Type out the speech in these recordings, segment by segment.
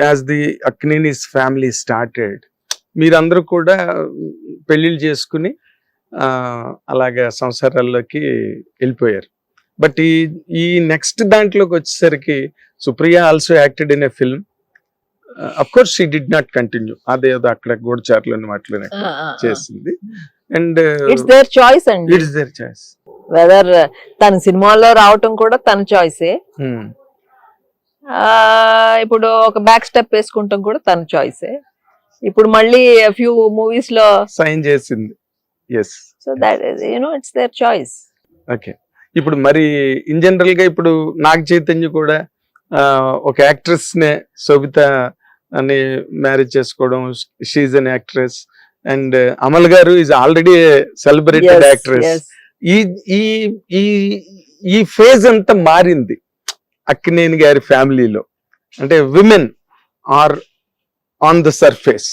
As the అక్కినేనిస్ family started, మీరందరూ కూడా పెళ్లిళ్ళు చేసుకుని అలాగే సంసారాల్లోకి వెళ్ళిపోయారు. బట్ ఈ నెక్స్ట్ దాంట్లోకి వచ్చేసరికి Supriya also acted in a film. Of course she did not continue, అదేదో అక్కడ గూఢచారులని వాటిలోనే చేసింది. అండ్ ఇట్స్ దేర్ చాయిస్ అండి, ఇట్స్ దేర్ చాయిస్. వెదర్ తన సినిమాలో రావటం కూడా తన చాయిసే, ఇప్పుడు ఒక బ్యాక్ స్టెప్ వేసుకుంటాం కూడా తన చాయిసే. ఇప్పుడు మళ్ళీ ఫ్యూ మూవీస్ లో సైన్ చేసింది. Yes, so that it's their choice. Okay. ఇప్పుడు మరి ఇన్ జనరల్ గా ఇప్పుడు నాగ చైతన్య కూడా ఒక యాక్ట్రెస్ నే శోభిత అని మ్యారేజ్ చేసుకోవడం, she an actress. And Amal garu is already celebrated actress. ఈ ఫేజ్ అంతా మారింది అక్కినేని గారి ఫ్యామిలీలో. అంటే women are on the surface,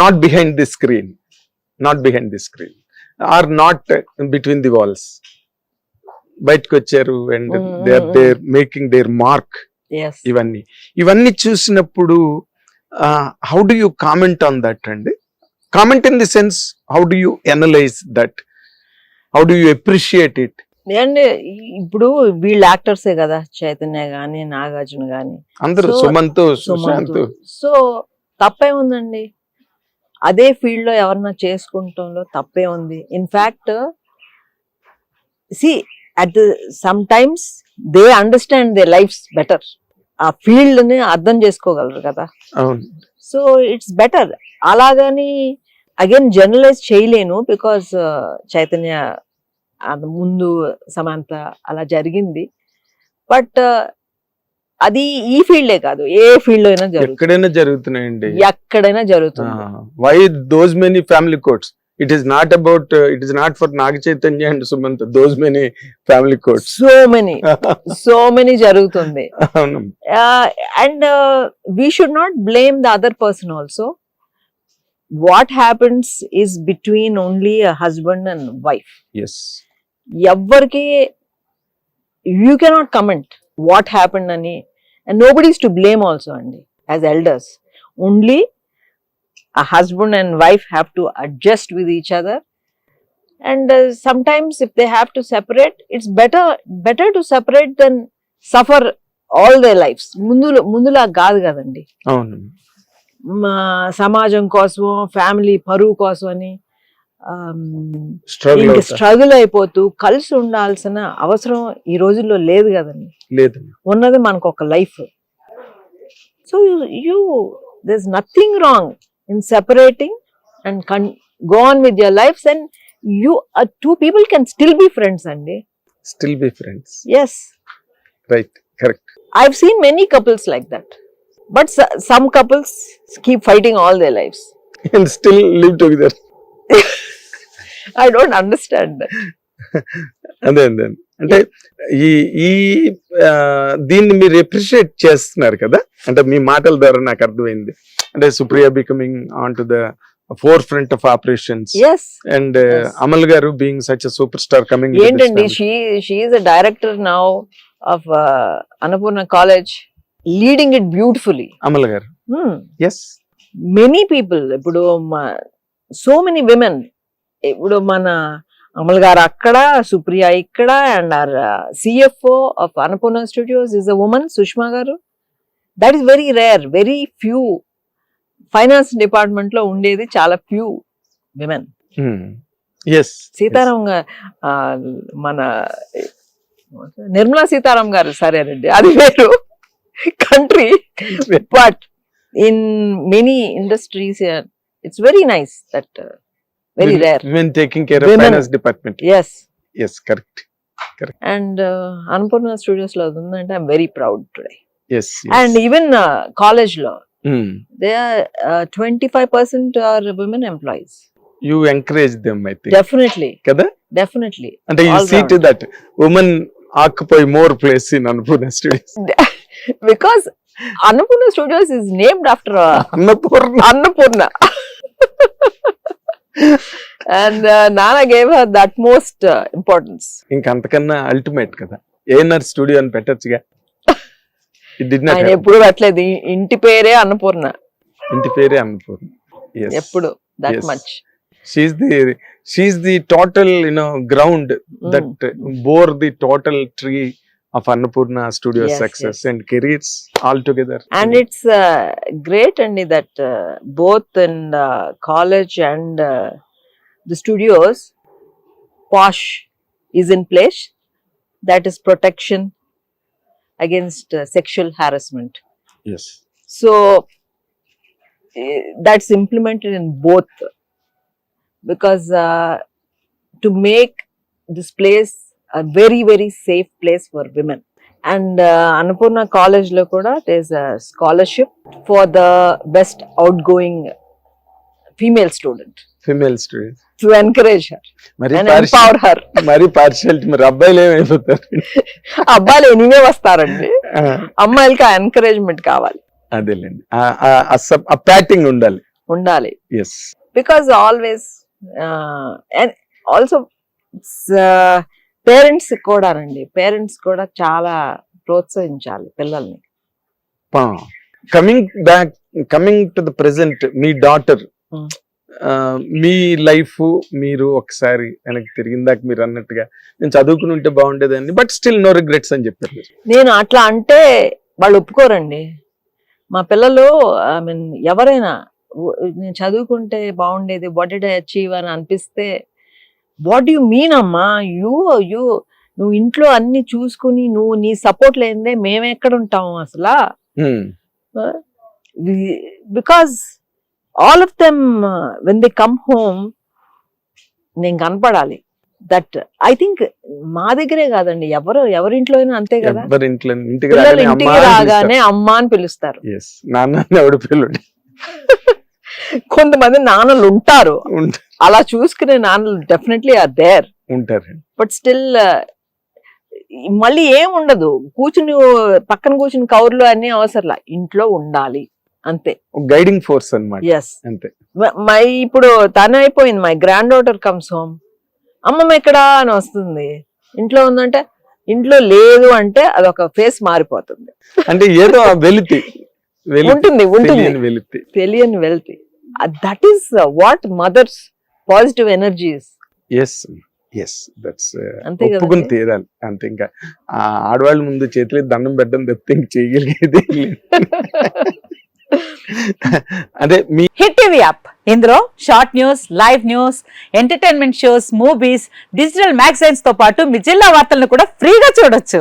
not behind the screen, are not between the walls. బయటకు వచ్చారు and they are there making their mark. ఇవన్నీ చూసినప్పుడు how do you comment on that అండి? Comment in the sense, how do you analyse that, how do you appreciate it? అంటే ఇప్పుడు వీళ్ళు యాక్టర్సే కదా, చైతన్య గాని నాగార్జున గాని అందరూ, సుమంత్, సుశాంత్. సో తప్పే ఉందండి, అదే ఫీల్డ్ లో ఎవరన్నా చేసుకుంటంలో తప్పే ఉంది. In fact see at some times they understand their lives better, ఆ ఫీల్డ్ ని అర్థం చేసుకోగలరు కదా. So it's better. అలాగని అగైన్ జనరలైజ్ చేయలేను, బికాస్ చైతన్య ముందు సమాంత అలా జరిగింది. బట్ అది ఈ ఫీల్డే కాదు, ఏ ఫీల్డ్ లో అయినా ఎక్కడైనా జరుగుతున్నాయండి, ఎక్కడైనా జరుగుతుంది. Why those many family courts? It is not about, it is not for Naga Chaitanya and Sumantha, those many family courts. So many jarugutundi. And we should not blame the other person also. What happens is between only a husband and wife. Yes. Evvarki you cannot comment what happened ani, and nobody is to blame also andi as elders. Only a husband and wife have to adjust with each other, and sometimes if they have to separate, it's better to separate than suffer all their lives. Mundula gaadu kadandi, avunu samajam kosam, family paruvu kosam ani struggle అయిపోతూ కలిసి ఉండాల్సిన అవసరం ఈ రోజుల్లో లేదు కదండి. లేదు, ఉన్నది మనకు ఒక life. So you there's nothing wrong in separating and go on with your lives, and you two people can still be friends andi. Still be friends. Yes, right, correct. I've seen many couples like that, but some couples keep fighting all their lives and still live together. I don't understand that. అదే అంటే ఈ దీన్ని మీరు appreciate చేస్తున్నారు కదా, అంటే మీ మాటల ద్వారా నాకు అర్థమైంది. అంటే Supriya becoming on to the fore front of operations, and Amal garu being such a super star coming. ఏంటండి, she is a director now of Annapurna college, leading it beautifully. Amal garu, yes, many people, ఇప్పుడు సో మెనీ విమెన్, ఇప్పుడు మన అమల్ గారు అక్కడ, సుప్రియ ఇక్కడ, and our CFO of Annapurna studios is a women, Sushma garu. That is very rare, very few. Finance department లో ఉండేది చాలా few women. Sitaram గారు, మన నిర్మలా సీతారాం గారు సరేనండి, అది వేరు country. But in many industries it's very nice that very rare women taking care of finance department. Yes, correct. And Annapurna Studios lo undante I'm very proud today. Yes. And even college lo they are 25% are women employees. You encourage them, I think. Definitely kada, definitely. And you see to that women occupy more place in Annapurna Studios. Because Annapurna Studios is named after Annapurna. And Nana gave her the utmost importance. ఇంకంతకన్నా ultimate కదా, ANR studio అని పెట్టచ్చుగా. It did not ఆయన happen. ఎప్పుడు పెట్టలేదు. ఇంటి పేరే అన్నపూర్ణ ఇంటి పేరే అన్నపూర్ణ. Yes. ఎప్పుడు that Yes. Much. She's the total, ground that bore the total tree of Annapurna Studio Yes, success and careers all together. And it's great అండి that both in college and the studios, Posh is in place. That is protection against sexual harassment. Yes. So that's implemented in both, because to make this place a very very safe place for women. And Annapurna College lo kuda there's a scholarship for the best outgoing female student Female students. to encourage her మరి and empower her. మరి partiality, మరి అబ్బాయిలు ఏమైపోతారు? అబ్బాయిలు anyway వస్తారండి, అమ్మాయిలకి ఆ encouragement కావాలి. అదేలేండి, ఆ ప్యాటింగ్ ఉండాలి. Yes. Because always and also parents parents కూడా చాలా ప్రోత్సహించాలి పిల్లల్ని. కమింగ్ టు ద ప్రెసెంట్, మీ డాటర్, మీ లైఫ్ మీరు ఒకసారి వెనక్కి తిరిగిందాక మీరు అన్నట్టుగా నేను చదువుకుని ఉంటే బాగుండేదండి, బట్ స్టిల్ నో రిగ్రెట్స్ అని చెప్పారు మీరు. నేను అట్లా అంటే వాళ్ళు ఒప్పుకోరండి. మా పిల్లలు ఐ మీన్ ఎవరైనా నేను చదువుకుంటే బాగుండేది, వాట్ డిడ్ ఐ అచీవ్ అని అనిపిస్తే, వాట్ యు మీన్ అమ్మా, నువ్వు ఇంట్లో అన్ని చూసుకుని నువ్వు నీ సపోర్ట్ లేనిదే మేము ఎక్కడ ఉంటాము అసలు. Because all of them when they come home నేను కనపడాలి. దట్ ఐ థింక్ మా దగ్గరే కాదండి, ఎవరింట్లో అయినా అంతే కదా. పిల్లలు ఇంటికి రాగానే అమ్మ అని పిలుస్తారు. కొంతమంది నాన్నలు ఉంటారు, అలా చూసుకునే నాన్నలు డెఫినెట్లీ ఆర్ దేర్ ఉంటారు. బట్ స్టిల్ మళ్ళీ ఏం ఉండదు, కూర్చుని పక్కన కూర్చుని కౌర్లు అన్ని అవసరంలా, ఇంట్లో ఉండాలి అంతే. గైడింగ్ ఫోర్స్ అన్నమాట. ఎస్, అంతే. ఇప్పుడు తను అయిపోయింది, my grand daughter comes home, అమ్మమ్మ ఎక్కడా అని వస్తుంది. ఇంట్లో ఉందంటే, ఇంట్లో లేదు అంటే అదొక ఫేస్ మారిపోతుంది. అంటే ఏదో వెలితి ఉంటుంది తెలియని వెలితి. That is what mothers positive energies. ఒప్పుకుని తీరాలి అంతే. ఇంకా ఆడవాళ్ళ ముందు చేతులు దండం పెట్టడం తప్పితే ఇంక చేయగలిగేది. అదే మీ హిట్ టీవీ యాప్, ఇందులో short news, live news, entertainment shows, movies, digital magazines తో పాటు మీ జిల్లా వార్తలను కూడా ఫ్రీగా చూడొచ్చు.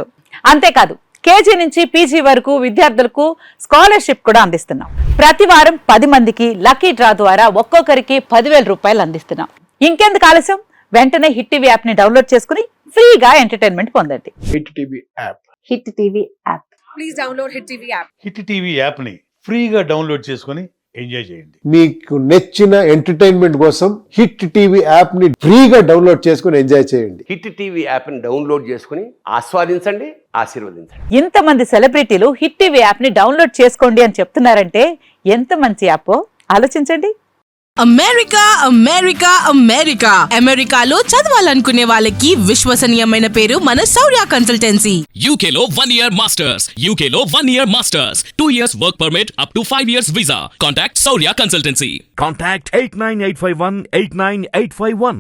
అంతేకాదు, కేజీ నుంచి పీజీ వరకు విద్యార్థులకు స్కాలర్షిప్ కూడా అందిస్తున్నాం. ప్రతి వారం 10 మందికి లక్కీ డ్రా ద్వారా ఒక్కొక్కరికి 10,000 రూపాయలు అందిస్తున్నాం. ఇంకెందుకు ఆలస్యం, వెంటనే హిట్ టీవీ యాప్ ని డౌన్లోడ్ చేసుకుని ఫ్రీగా ఎంటర్టైన్మెంట్ పొందండి. Hit TV app. Hit TV app. Please download hit TV app. Hit TV app ని ఫ్రీగా డౌన్లోడ్ చేసుకుని ఎంజాయ్ చేయండి. మీకు నచ్చిన ఎంటర్టైన్మెంట్ కోసం హిట్ టీవీ యాప్ ని ఫ్రీగా డౌన్లోడ్ చేసుకుని ఎంజాయ్ చేయండి. హిట్ టీవీ యాప్ ని డౌన్లోడ్ చేసుకుని ఆస్వాదించండి, ఆశీర్వదించండి. ఇంతమంది సెలబ్రిటీలు హిట్ టీవీ యాప్ ని డౌన్లోడ్ చేసుకోండి అని చెప్తున్నారంటే ఎంత మంచి యాప్ ఆలోచించండి. అమెరికా అమెరికాలో చదవాలనుకునే వాళ్ళకి విశ్వసనీయమైన పేరు మన శౌర్య కన్సల్టెన్సీ. UK లో 1 year masters, UK లో 1 year masters, 2 years work permit up to 5 years visa. Contact Saurya Consultancy. Contact 89851 89851.